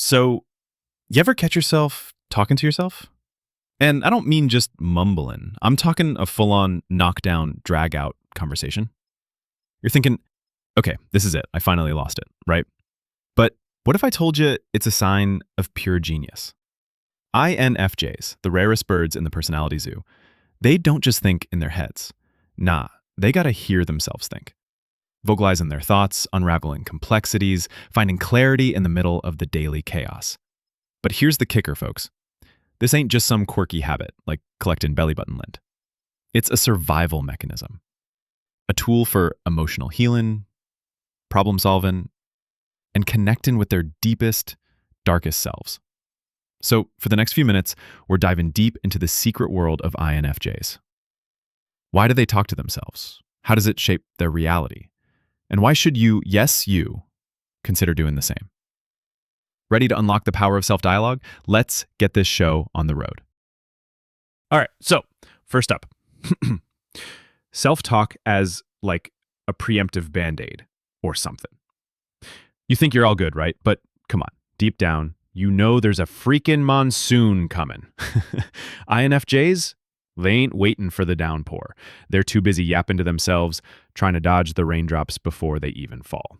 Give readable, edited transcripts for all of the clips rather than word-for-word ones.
So, you ever catch yourself talking to yourself? And I don't mean just mumbling. I'm talking a full-on knockdown, drag-out conversation. You're thinking, okay, this is it. I finally lost it, right? But what if I told you it's a sign of pure genius? INFJs, the rarest birds in the personality zoo, they don't just think in their heads. Nah, they gotta hear themselves think. Vocalizing their thoughts, unraveling complexities, finding clarity in the middle of the daily chaos. But here's the kicker, folks. This ain't just some quirky habit, like collecting belly button lint. It's a survival mechanism. A tool for emotional healing, problem solving, and connecting with their deepest, darkest selves. So for the next few minutes, we're diving deep into the secret world of INFJs. Why do they talk to themselves? How does it shape their reality? And why should you, yes, you, consider doing the same? Ready to unlock the power of self-dialogue? Let's get this show on the road. All right, so first up, self-talk as like a preemptive Band-Aid or something. You think you're all good, right? But come on, deep down, you know there's a freaking monsoon coming. INFJs, they ain't waiting for the downpour. They're too busy yapping to themselves, trying to dodge the raindrops before they even fall.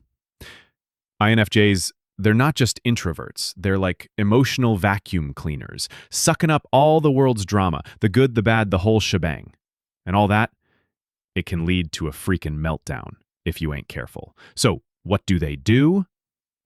INFJs, they're not just introverts. They're like emotional vacuum cleaners, sucking up all the world's drama, the good, the bad, the whole shebang. And all that, it can lead to a freaking meltdown if you ain't careful. So what do?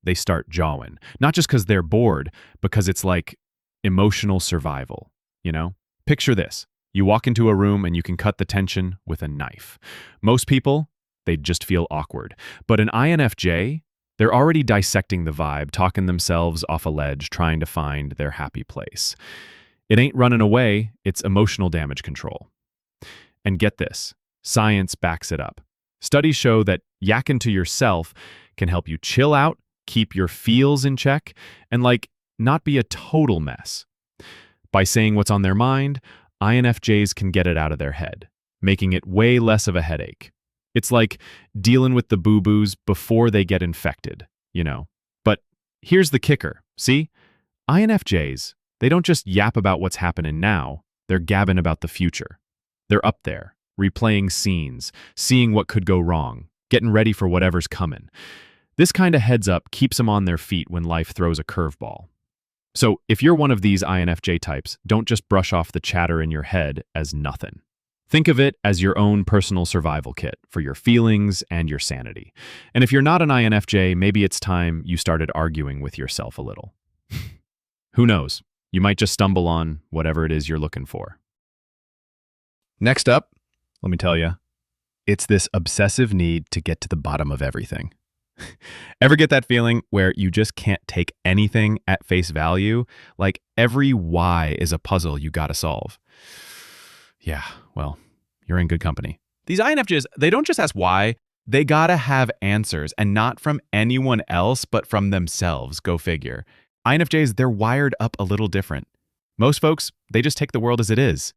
They start jawing. Not just because they're bored, because it's like emotional survival, you know? Picture this. You walk into a room and you can cut the tension with a knife. Most people, they'd just feel awkward. But an INFJ, they're already dissecting the vibe, talking themselves off a ledge, trying to find their happy place. It ain't running away, it's emotional damage control. And get this, science backs it up. Studies show that yakking to yourself can help you chill out, keep your feels in check, and not be a total mess. By saying what's on their mind, INFJs can get it out of their head, making it way less of a headache. It's like dealing with the boo-boos before they get infected, you know. But here's the kicker, see? INFJs, they don't just yap about what's happening now, they're gabbing about the future. They're up there, replaying scenes, seeing what could go wrong, getting ready for whatever's coming. This kind of heads up keeps them on their feet when life throws a curveball. So if you're one of these INFJ types, don't just brush off the chatter in your head as nothing. Think of it as your own personal survival kit for your feelings and your sanity. And if you're not an INFJ, maybe it's time you started arguing with yourself a little. Who knows? You might just stumble on whatever it is you're looking for. Next up, let me tell you, it's this obsessive need to get to the bottom of everything. Ever get that feeling where you just can't take anything at face value? Like every why is a puzzle you gotta solve. Yeah, well, you're in good company. These INFJs, they don't just ask why, they gotta have answers, and not from anyone else, but from themselves, go figure. INFJs, they're wired up a little different. Most folks, they just take the world as it is.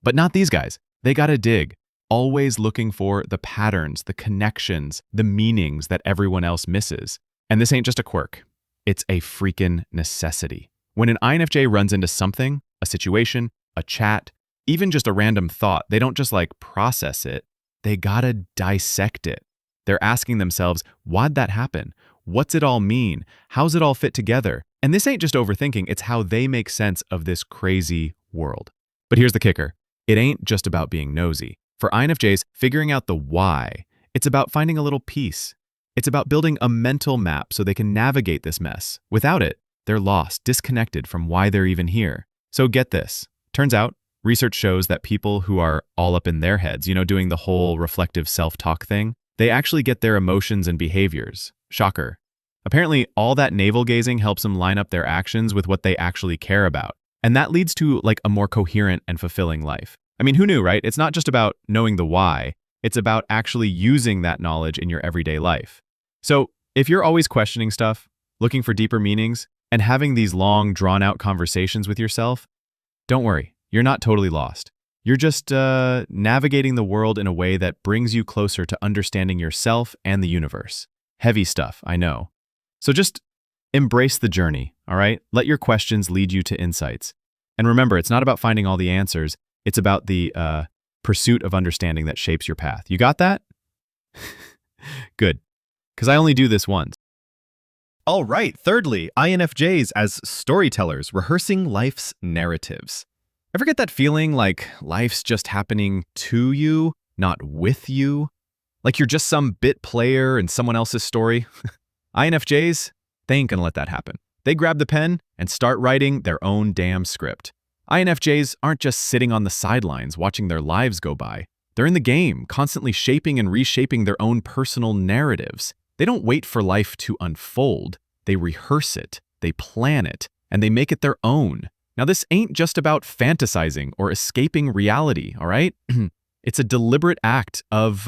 But not these guys. They gotta dig, always looking for the patterns, the connections, the meanings that everyone else misses. And this ain't just a quirk. It's a freaking necessity. When an INFJ runs into something, a situation, a chat, even just a random thought, they don't just process it, they gotta dissect it. They're asking themselves, why'd that happen? What's it all mean? How's it all fit together? And this ain't just overthinking, it's how they make sense of this crazy world. But here's the kicker. It ain't just about being nosy. For INFJs, figuring out the why, it's about finding a little peace. It's about building a mental map so they can navigate this mess. Without it, they're lost, disconnected from why they're even here. So get this. Turns out, research shows that people who are all up in their heads, doing the whole reflective self-talk thing, they actually get their emotions and behaviors. Shocker. Apparently, all that navel-gazing helps them line up their actions with what they actually care about. And that leads to a more coherent and fulfilling life. I mean, who knew, right? It's not just about knowing the why. It's about actually using that knowledge in your everyday life. So if you're always questioning stuff, looking for deeper meanings, and having these long, drawn-out conversations with yourself, don't worry, you're not totally lost. You're just navigating the world in a way that brings you closer to understanding yourself and the universe. Heavy stuff, I know. So just embrace the journey. all right? Let your questions lead you to insights. And remember, it's not about finding all the answers. It's about the pursuit of understanding that shapes your path. You got that? Good, because I only do this once. All right, thirdly, INFJs as storytellers, rehearsing life's narratives. Ever get that feeling like life's just happening to you, not with you? Like you're just some bit player in someone else's story? INFJs, they ain't gonna let that happen. They grab the pen and start writing their own damn script. INFJs aren't just sitting on the sidelines watching their lives go by. They're in the game, constantly shaping and reshaping their own personal narratives. They don't wait for life to unfold. They rehearse it, they plan it, and they make it their own. Now, this ain't just about fantasizing or escaping reality, all right? It's a deliberate act of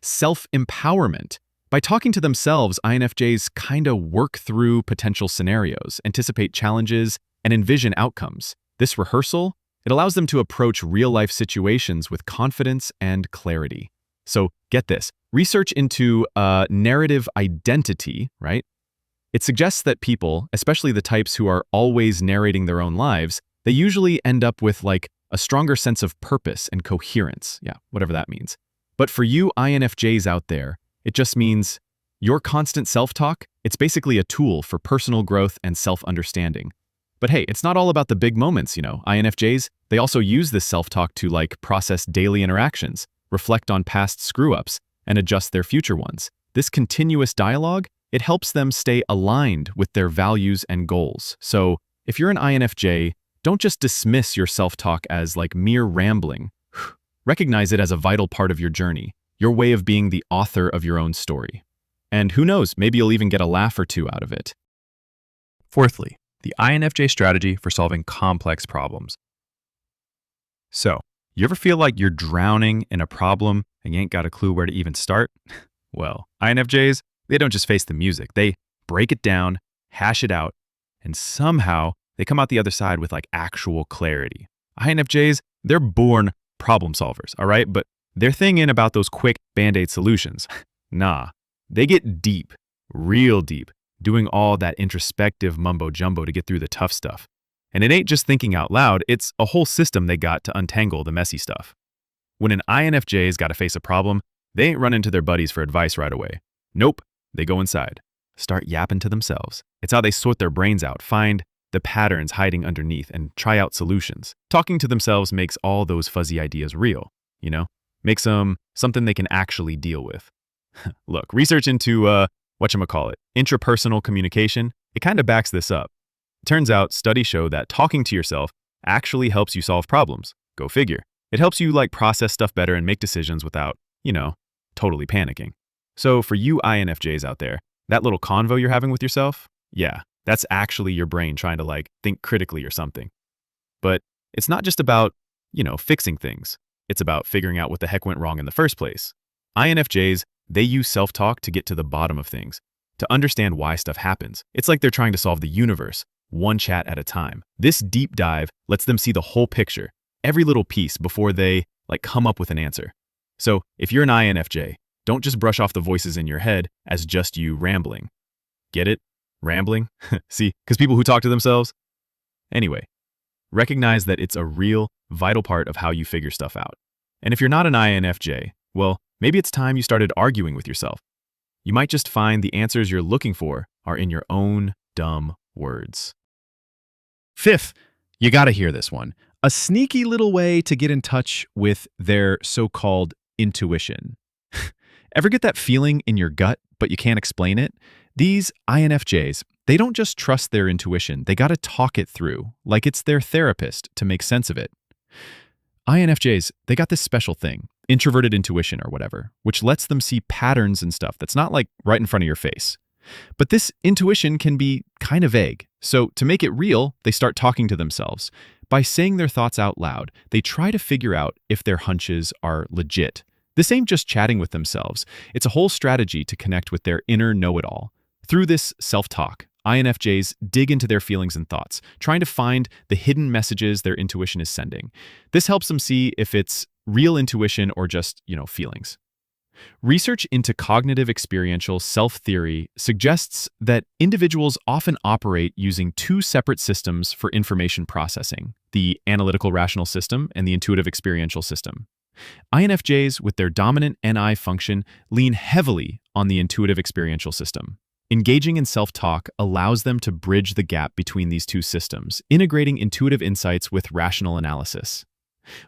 self-empowerment. By talking to themselves, INFJs kind of work through potential scenarios, anticipate challenges, and envision outcomes. This rehearsal, it allows them to approach real-life situations with confidence and clarity. So get this, research into narrative identity, right? It suggests that people, especially the types who are always narrating their own lives, they usually end up with like a stronger sense of purpose and coherence. Yeah, whatever that means. But for you INFJs out there, it just means your constant self-talk, it's basically a tool for personal growth and self-understanding. But hey, it's not all about the big moments, you know. INFJs, they also use this self-talk to like process daily interactions, reflect on past screw-ups, and adjust their future ones. This continuous dialogue, it helps them stay aligned with their values and goals. So if you're an INFJ, don't just dismiss your self-talk as like mere rambling. Recognize it as a vital part of your journey, your way of being the author of your own story. And who knows, maybe you'll even get a laugh or two out of it. Fourthly, the INFJ strategy for solving complex problems. So, you ever feel like you're drowning in a problem and you ain't got a clue where to even start? Well, INFJs, they don't just face the music. They break it down, hash it out, and somehow they come out the other side with like actual clarity. INFJs, they're born problem solvers, all right? But their thing ain't about those quick Band-Aid solutions. Nah, they get deep, real deep, doing all that introspective mumbo-jumbo to get through the tough stuff. And it ain't just thinking out loud, it's a whole system they got to untangle the messy stuff. When an INFJ's got to face a problem, they ain't running to their buddies for advice right away. Nope, they go inside, start yapping to themselves. It's how they sort their brains out, find the patterns hiding underneath, and try out solutions. Talking to themselves makes all those fuzzy ideas real, you know? Makes them something they can actually deal with. Look, research into, intrapersonal communication, it kind of backs this up. It turns out studies show that talking to yourself actually helps you solve problems. Go figure. It helps you like process stuff better and make decisions without, totally panicking. So for you INFJs out there, that little convo you're having with yourself, yeah, that's actually your brain trying to like think critically or something. But it's not just about, fixing things. It's about figuring out what the heck went wrong in the first place. INFJs, they use self-talk to get to the bottom of things, to understand why stuff happens. It's like they're trying to solve the universe, one chat at a time. This deep dive lets them see the whole picture, every little piece before they come up with an answer. So if you're an INFJ, don't just brush off the voices in your head as just you rambling. Get it? Rambling? See, because people who talk to themselves? Anyway, recognize that it's a real, vital part of how you figure stuff out. And if you're not an INFJ, well, maybe it's time you started arguing with yourself. You might just find the answers you're looking for are in your own dumb words. Fifth, you gotta hear this one. A sneaky little way to get in touch with their so-called intuition. Ever get that feeling in your gut, but you can't explain it? These INFJs, they don't just trust their intuition, they gotta talk it through, like it's their therapist to make sense of it. INFJs, they got this special thing, introverted intuition or whatever, which lets them see patterns and stuff that's not like right in front of your face. But this intuition can be kind of vague. So to make it real, they start talking to themselves. By saying their thoughts out loud, they try to figure out if their hunches are legit. This ain't just chatting with themselves. It's a whole strategy to connect with their inner know-it-all. Through this self-talk, INFJs dig into their feelings and thoughts, trying to find the hidden messages their intuition is sending. This helps them see if it's real intuition or just, feelings. Research into cognitive experiential self-theory suggests that individuals often operate using two separate systems for information processing, the analytical rational system and the intuitive experiential system. INFJs, with their dominant NI function, lean heavily on the intuitive experiential system. Engaging in self-talk allows them to bridge the gap between these two systems, integrating intuitive insights with rational analysis.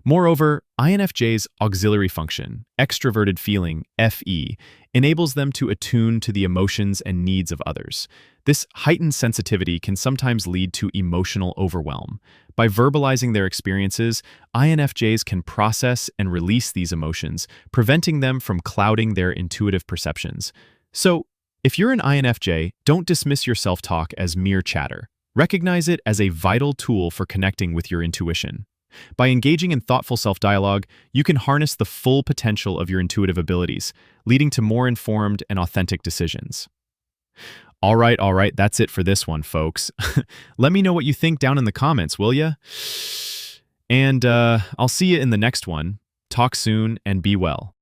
Moreover, INFJ's auxiliary function, extroverted feeling, FE, enables them to attune to the emotions and needs of others. This heightened sensitivity can sometimes lead to emotional overwhelm. By verbalizing their experiences, INFJs can process and release these emotions, preventing them from clouding their intuitive perceptions. So, if you're an INFJ, don't dismiss your self-talk as mere chatter. Recognize it as a vital tool for connecting with your intuition. By engaging in thoughtful self-dialogue, you can harness the full potential of your intuitive abilities, leading to more informed and authentic decisions. All right, that's it for this one, folks. Let me know what you think down in the comments, will ya? And I'll see you in the next one. Talk soon and be well.